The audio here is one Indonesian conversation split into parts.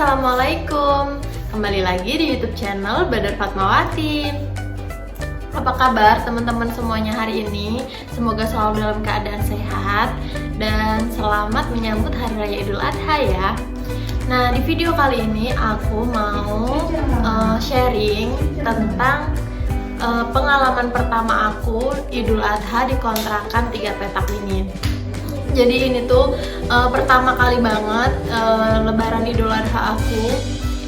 Assalamualaikum. Kembali lagi di YouTube channel Badar Fatmawati. Apa kabar teman-teman semuanya hari ini? Semoga selalu dalam keadaan sehat dan selamat menyambut Hari Raya Idul Adha ya. Nah, di video kali ini aku mau sharing tentang pengalaman pertama aku Idul Adha di kontrakan 3 petak ini. Jadi ini tuh pertama kali banget Lebaran Idul Adha aku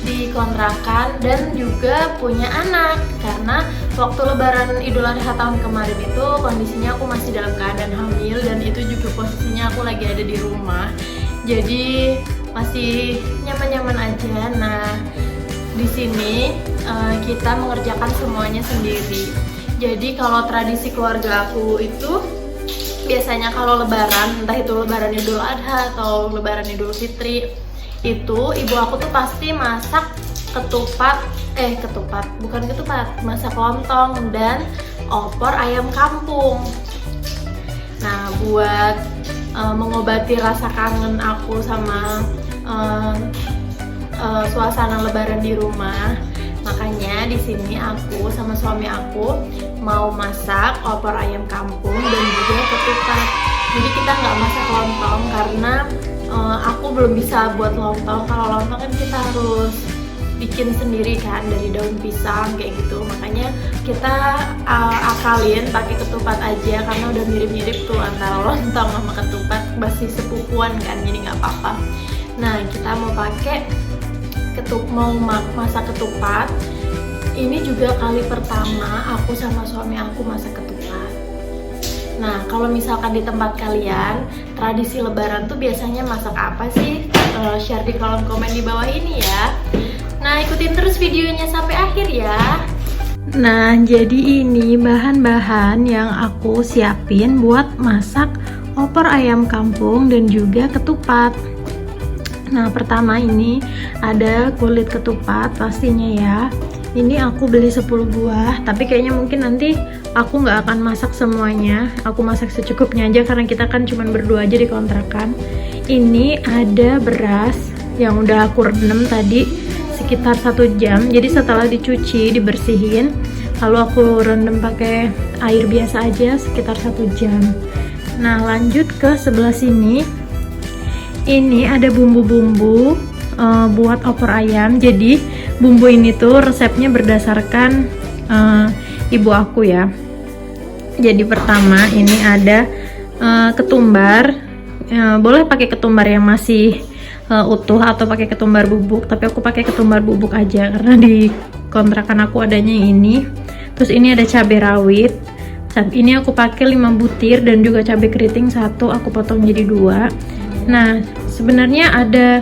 di kontrakan dan juga punya anak, karena waktu Lebaran Idul Adha tahun kemarin itu kondisinya aku masih dalam keadaan hamil dan itu juga posisinya aku lagi ada di rumah, jadi masih nyaman-nyaman aja. Nah, di sini kita mengerjakan semuanya sendiri. Jadi kalau tradisi keluarga aku itu biasanya kalau lebaran, entah itu lebaran Idul Adha atau lebaran Idul Fitri, itu ibu aku tuh pasti masak masak lontong dan opor ayam kampung. Nah, buat mengobati rasa kangen aku sama suasana lebaran di rumah, makanya di sini aku sama suami aku mau masak opor ayam kampung dan juga ketupat. Jadi kita nggak masak lontong karena aku belum bisa buat lontong. Kalau lontong kan kita harus bikin sendiri kan dari daun pisang kayak gitu. Makanya kita akalin pakai ketupat aja karena udah mirip-mirip tuh antara lontong sama ketupat, masih sepupuan kan, jadi nggak apa-apa. Nah, kita mau pakai masak ketupat. Ini juga kali pertama aku sama suami aku masak ketupat. Nah, kalau misalkan di tempat kalian tradisi lebaran tuh biasanya masak apa sih? Share di kolom komen di bawah ini ya. Nah, ikutin terus videonya sampai akhir ya. Nah, jadi ini bahan-bahan yang aku siapin buat masak opor ayam kampung dan juga ketupat. Nah, pertama ini ada kulit ketupat pastinya ya. Ini aku beli 10 buah, tapi kayaknya mungkin nanti aku nggak akan masak semuanya. Aku masak secukupnya aja karena kita kan cuma berdua aja di kontrakan. Ini ada beras yang udah aku rendam tadi sekitar 1 jam. Jadi setelah dicuci, dibersihin, lalu aku rendam pakai air biasa aja sekitar 1 jam. Nah, lanjut ke sebelah sini. Ini ada bumbu-bumbu buat opor ayam. Jadi bumbu ini tuh resepnya berdasarkan ibu aku ya. Jadi pertama ini ada ketumbar. Boleh pakai ketumbar yang masih utuh atau pakai ketumbar bubuk, tapi aku pakai ketumbar bubuk aja karena di kontrakan aku adanya ini. Terus ini ada cabai rawit. Ini aku pakai 5 butir dan juga cabai keriting 1, aku potong jadi 2. Nah, sebenarnya ada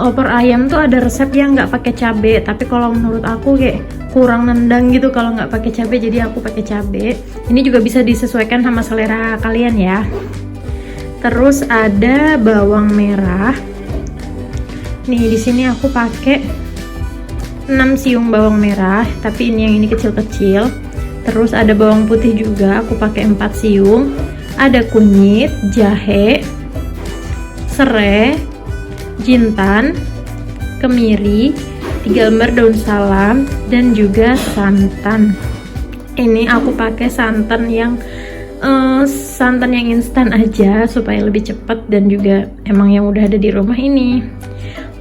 opor ayam tuh ada resep yang nggak pakai cabai, tapi kalau menurut aku kayak kurang nendang gitu kalau nggak pakai cabai, jadi aku pakai cabai. Ini juga bisa disesuaikan sama selera kalian ya. Terus ada bawang merah. Nih, di sini aku pakai 6 siung bawang merah, tapi ini yang ini kecil-kecil. Terus ada bawang putih juga, aku pakai 4 siung. Ada kunyit, jahe, serai, jintan, kemiri, 3 lembar daun salam, dan juga santan. Ini aku pakai santan yang instan aja supaya lebih cepat dan juga emang yang udah ada di rumah ini.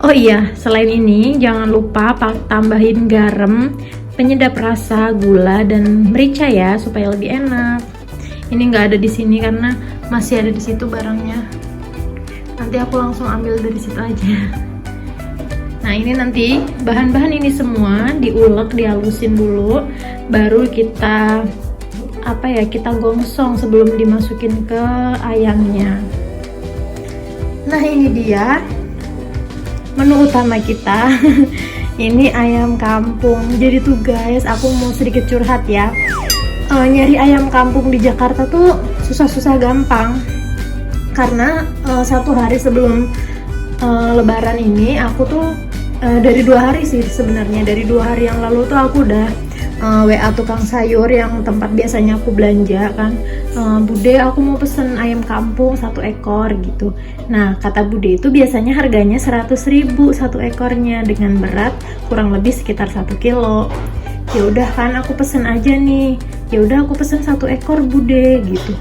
Oh iya, selain ini jangan lupa tambahin garam, penyedap rasa, gula, dan merica ya supaya lebih enak. Ini nggak ada di sini karena masih ada di situ barangnya. Nanti aku langsung ambil dari situ aja. Nah, ini nanti bahan-bahan ini semua diulek, dihalusin dulu, baru kita gongsong sebelum dimasukin ke ayamnya. Nah, ini dia menu utama kita. Ini ayam kampung. Jadi tuh guys, aku mau sedikit curhat ya. Nyari ayam kampung di Jakarta tuh susah-susah gampang. Karena 1 hari sebelum lebaran ini aku tuh dari 2 hari sih sebenarnya, dari 2 hari yang lalu tuh aku udah WA tukang sayur yang tempat biasanya aku belanja kan, Bude aku mau pesen ayam kampung 1 ekor gitu. Nah kata Bude itu biasanya harganya 100.000 1 ekornya dengan berat kurang lebih sekitar 1 kilo. Ya udah kan aku pesen aja nih, ya udah aku pesen 1 ekor Bude gitu.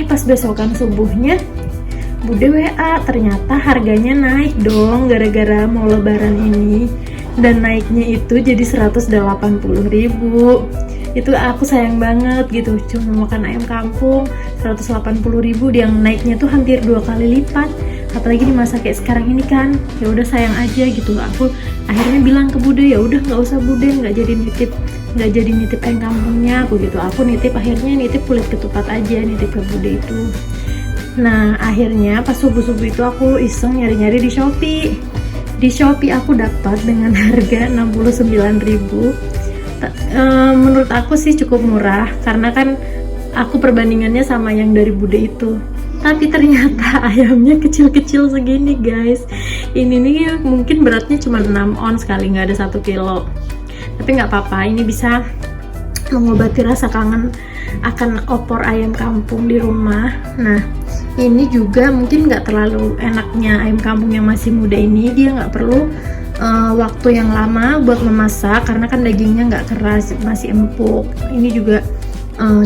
Pas besokan subuhnya Bude WA, ternyata harganya naik dong gara-gara mau lebaran ini, dan naiknya itu jadi 180.000. Itu aku sayang banget gitu, cuma makan ayam kampung 180.000, yang naiknya tuh hampir 2 kali lipat, apalagi di masa kayak sekarang ini kan. Ya udah sayang aja gitu. Aku akhirnya bilang ke Bude, ya udah nggak usah Bude, nggak jadi nitip ayam kampungnya aku gitu. Aku akhirnya nitip kulit ketupat aja, nitip ke Bude itu. Nah akhirnya pas subuh-subuh itu aku iseng nyari-nyari di Shopee. Di Shopee aku dapat dengan harga 69.000. Menurut aku sih cukup murah karena kan aku perbandingannya sama yang dari Bude itu. Tapi ternyata ayamnya kecil-kecil segini guys. Ini nih mungkin beratnya cuma 6 ons kali, nggak ada 1 kilo. Tapi nggak apa-apa, ini bisa mengobati rasa kangen akan opor ayam kampung di rumah. Nah ini juga mungkin nggak terlalu enaknya ayam kampung yang masih muda ini, dia nggak perlu waktu yang lama buat memasak karena kan dagingnya nggak keras, masih empuk. Ini juga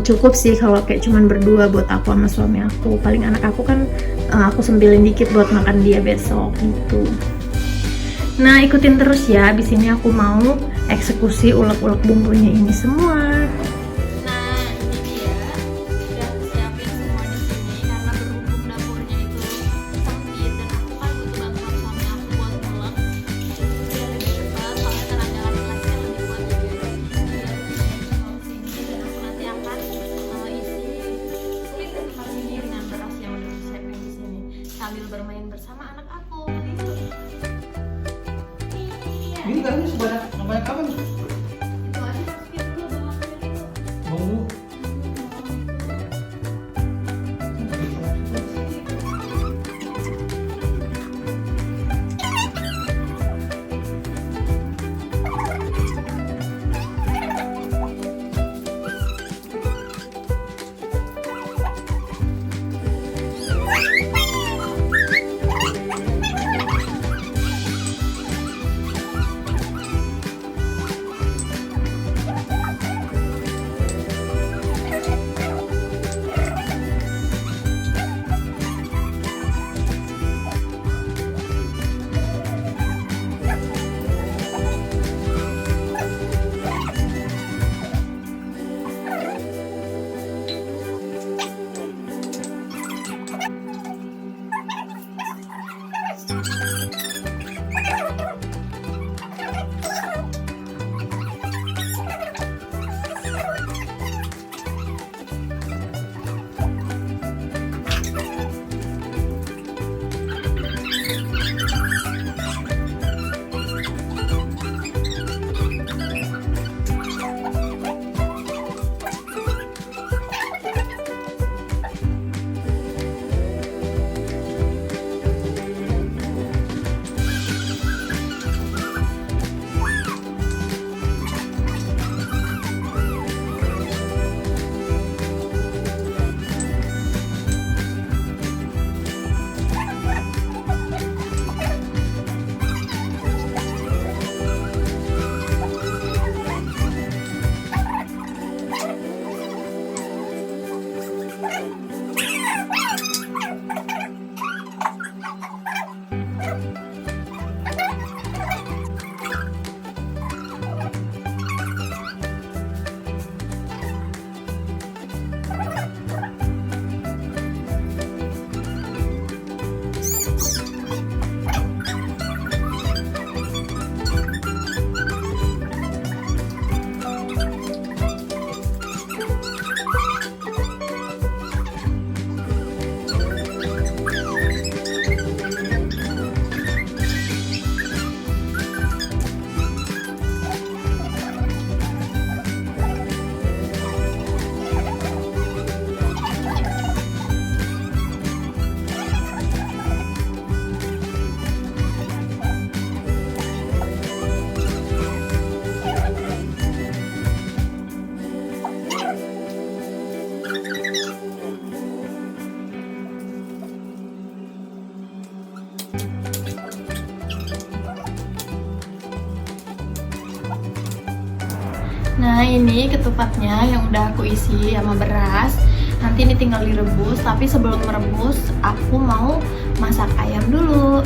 cukup sih kalau kayak cuman berdua buat aku sama suami aku. Paling anak aku kan aku sembilin dikit buat makan dia besok gitu. Nah ikutin terus ya, abis ini aku mau eksekusi ulek-ulek bumbunya ini semua. Sambil bermain bersama anak aku. Ini garamnya sebanyak apa nih? Itu aja masukin dulu bawangnya itu. Bumbu. Nah ini ketupatnya yang udah aku isi sama beras. Nanti ini tinggal direbus, tapi sebelum merebus aku mau masak ayam dulu.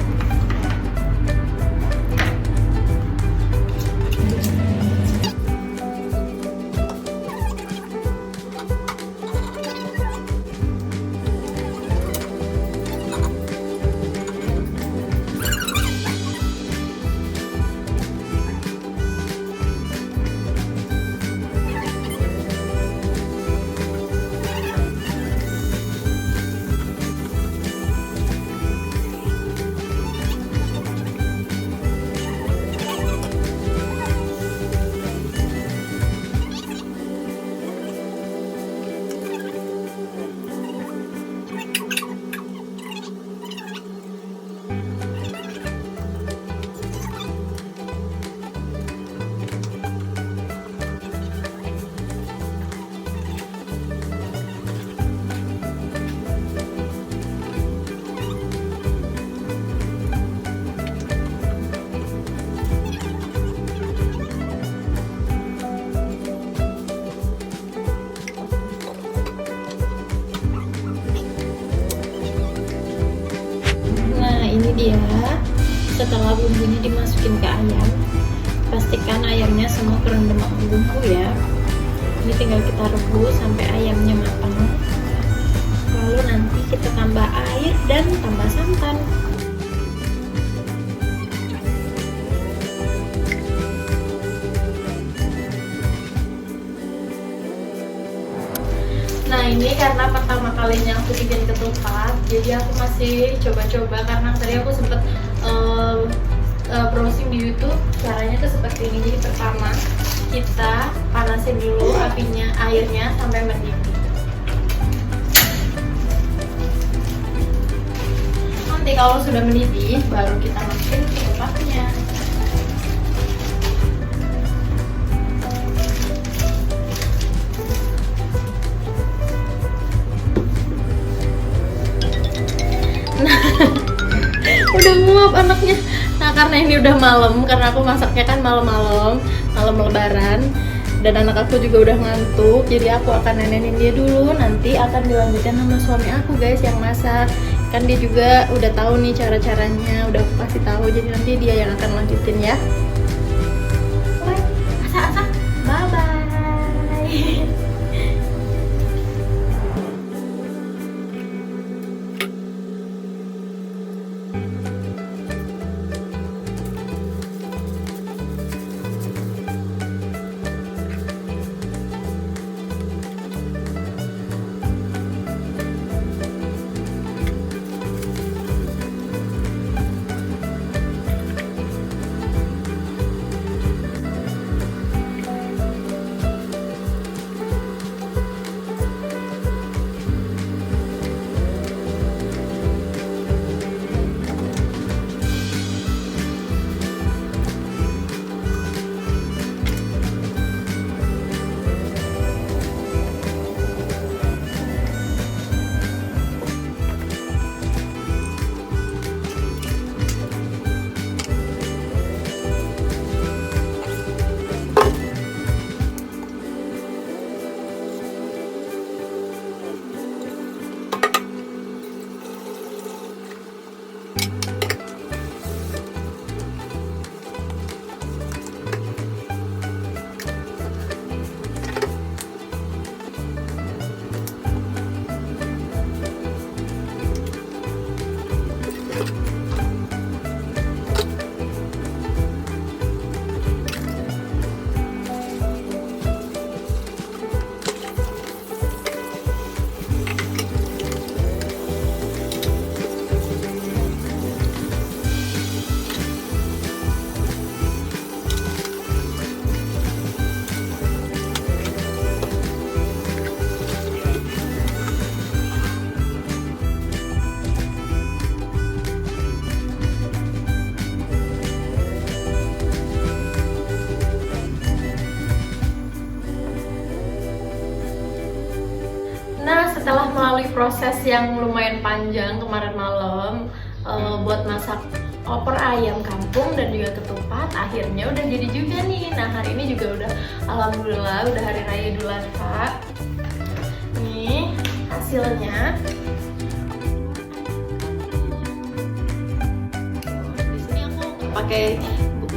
Ini dia, setelah bumbunya dimasukin ke ayam, pastikan ayamnya semua kerendam sama bumbu ya. Ini tinggal kita rebus sampai ayamnya matang, lalu nanti kita tambah air dan tambah santan. Nah ini karena pertama kalinya aku bikin ketupat, jadi aku masih coba-coba karena tadi aku sempet browsing di YouTube, caranya tuh seperti ini. Jadi pertama kita panasin dulu apinya, airnya sampai mendidih. Nanti kalau sudah mendidih, baru kita masukin ketupatnya. Udah nguap anaknya. Nah karena ini udah malam, karena aku masaknya kan malam lebaran, dan anak aku juga udah ngantuk, jadi aku akan nenenin dia dulu. Nanti akan dilanjutkan sama suami aku guys yang masak, kan dia juga udah tahu nih cara-caranya, udah aku kasih tahu, jadi nanti dia yang akan lanjutin ya. Bye, masak, bye bye. Setelah melalui proses yang lumayan panjang kemarin malam buat masak opor ayam kampung dan juga ketupat. Akhirnya udah jadi juga nih. Nah hari ini juga udah alhamdulillah udah hari raya Idul Adha. Nih hasilnya. Di sini aku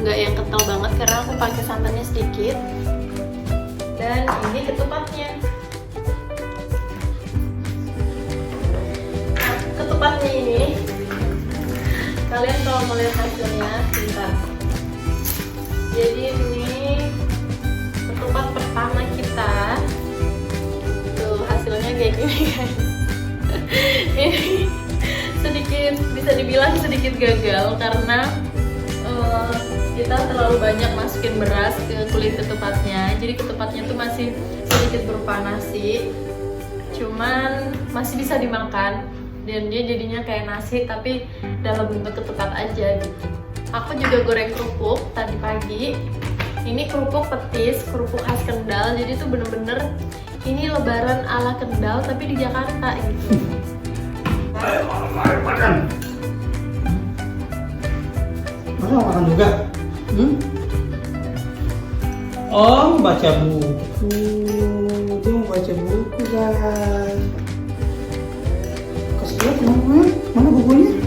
nggak yang kental banget karena aku pakai santannya sedikit. Dan ini ketupatnya. Nah, ketupatnya ini kalian kalau mau lihat hasilnya, bentar. Jadi ini ketupat pertama kita. Tuh hasilnya kayak gini guys. Ini sedikit bisa dibilang sedikit gagal karena kita terlalu banyak masukin beras ke kulit ketupatnya. Jadi ketupatnya tuh masih sedikit berupa nasi. Cuman masih bisa dimakan. Dan dia jadinya kayak nasi tapi dalam bentuk ketupat aja gitu. Aku juga goreng kerupuk tadi pagi. Ini kerupuk petis, kerupuk khas Kendal. Jadi tuh bener-bener ini lebaran ala Kendal tapi di Jakarta gitu. Ayo makan. Masa mau makan juga? Oh, baca buku. Dia mau baca buku guys. Lihat mana bukunya?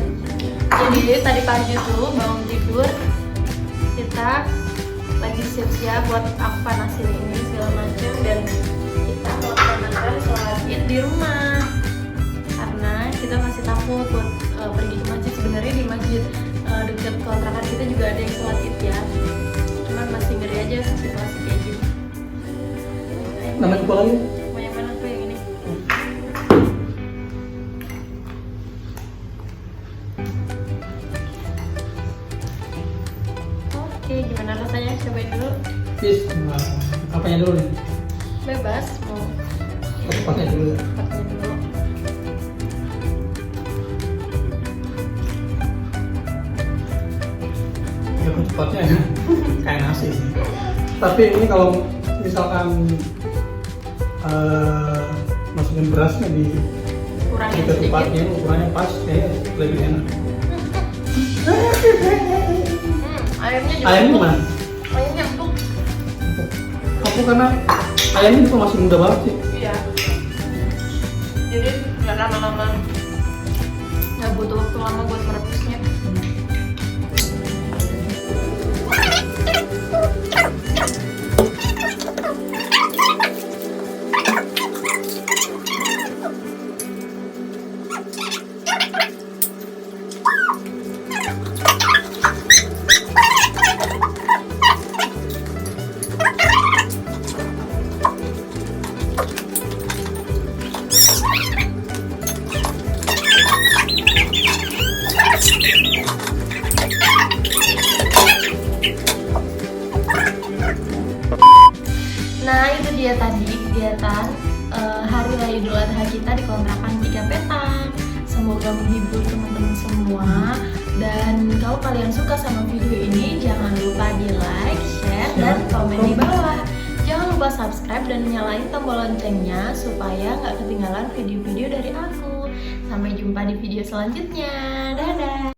Jadi tadi pagi tuh bangun tidur kita lagi siap-siap buat aku panasin ini segala macam dan kita melaksanakan sholat id di rumah karena kita masih takut buat pergi ke masjid. Sebenarnya di masjid dekat kontrakan kita juga ada yang sholat id ya, cuman masih ngeri aja situasi kayak gini. Nama buku lagi? Mau yang mana tuh yang ini? Oke, gimana rasanya? Cobain dulu. Yes, apanya dulu nih? Bebas, mau Ketupatnya dulu ya? pakai dulu. Ya ketupatnya kayak nasi sih. Tapi ini kalau misalkan masukin berasnya di Kurangin sedikit. ketupatnya ukurannya pas, kayak lebih enak. Ayamnya juga Ayamnya empuk. gimana? Ayamnya empuk. Aku karena ayamnya juga masih muda banget sih. Iya. Jadi nggak lama-lama, nggak butuh waktu lama buat merebusnya. Nah itu dia tadi kegiatan Hari Raya Idul Adha kita di kontrakan Tiga Petak. Semoga menghibur teman-teman semua. Dan kalau kalian suka sama video ini, jangan lupa di like, share, dan komen di bawah. Jangan lupa subscribe dan nyalain tombol loncengnya supaya nggak ketinggalan video-video dari aku. Sampai jumpa di video selanjutnya. Dadah.